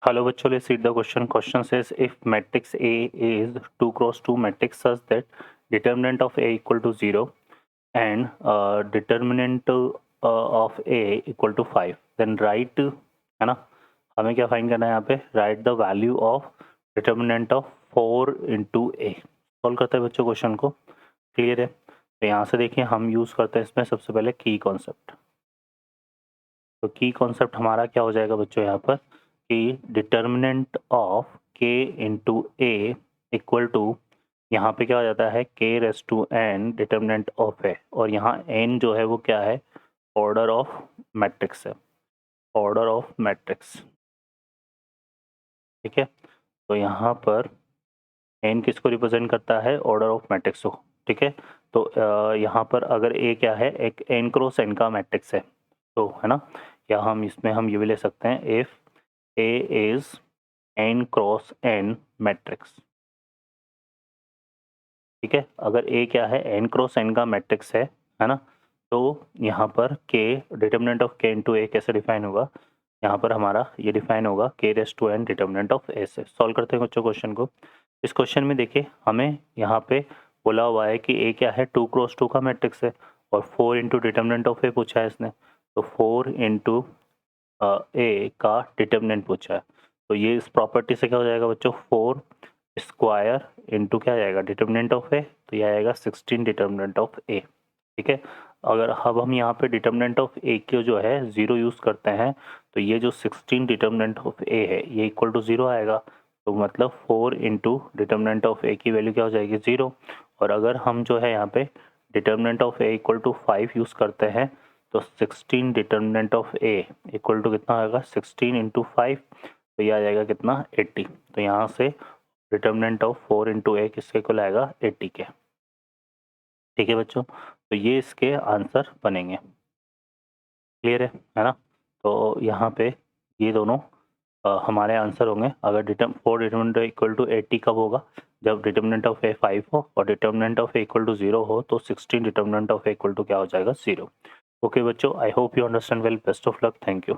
Hello, bachcho, let's read the question. Question says if matrix A is 2 cross 2 matrix such that determinant of A equal to 0 and determinant of A equal to 5, then write, है ना, हमें क्या find करना है यहाँ पे, right the value of determinant of 4 into A. Solve करते हैं बच्चों क्वेश्चन को. क्लियर है? तो यहाँ से देखिए हम यूज़ करते हैं इसमें सबसे पहले की कॉन्सेप्ट. तो की कॉन्सेप्ट हमारा क्या हो जाएगा बच्चों यहाँ पर कि determinant of k into A equal to, यहाँ पे क्या हो जाता है k raise to n determinant of A, और यहाँ n जो है वो क्या है, ऑर्डर ऑफ मैट्रिक्स है, ऑर्डर ऑफ मैट्रिक्स. ठीक है, तो यहाँ पर n किसको रिप्रेजेंट करता है, ऑर्डर ऑफ मैट्रिक्स को. ठीक है, तो यहाँ पर अगर a क्या है, एक n क्रॉस n का मैट्रिक्स है, तो है ना, या हम इसमें हम ये भी ले सकते हैं if A is n cross n matrix. ठीक है, अगर A क्या है, n क्रॉस n का मैट्रिक्स है ना, तो यहाँ पर k determinant of k into A कैसे डिफाइन होगा, यहाँ पर हमारा ये डिफाइन होगा k raise to n determinant of a से. सॉल्व करते हैं बच्चों क्वेश्चन को. इस क्वेश्चन में देखिए हमें यहाँ पे बोला हुआ है कि A क्या है, 2 क्रॉस 2 का मैट्रिक्स है और 4 इंटू डिटर्मिनेंट ऑफ a पूछा है इसने, तो 4 इंटू ए का डिटर्मिनेंट पूछा है. तो ये इस प्रॉपर्टी से क्या हो जाएगा बच्चों, 4 स्क्वायर इंटू क्या आ जाएगा, डिटर्मिनेंट ऑफ ए, तो ये आएगा 16 डिटर्मिनेंट ऑफ ए. ठीक है, अगर अब हम यहाँ पे डिटर्मिनेंट ऑफ ए के जो है 0 यूज़ करते हैं, तो ये जो 16 डिटर्मिनेंट ऑफ ए है ये इक्वल टू 0 आएगा. तो मतलब 4 इंटू डिटर्मिनेंट ऑफ ए की वैल्यू क्या हो जाएगी, 0. और अगर हम जो है यहाँ पे determinant of A equal to 5 use करते हैं, तो 16 determinant of A equal to कितना आएगा, 16 इंटू 5, तो ये आ जाएगा कितना, 80. तो यहाँ से डिटर्मिनेंट ऑफ 4 इंटू ए किसके इक्वल आएगा, 80 के. ठीक है बच्चों, तो ये इसके आंसर बनेंगे. क्लियर है ना. तो यहाँ पे ये दोनों हमारे आंसर होंगे. अगर 4 डिटर्मिनेंट इक्वल टू 80 कब होगा, जब डिटर्मिनेंट ऑफ ए 5 हो और determinant of A equal to 0 हो, तो 16 determinant of A equal to क्या हो जाएगा, 0. Okay बच्चों, I hope you understand well. Best of luck. Thank you.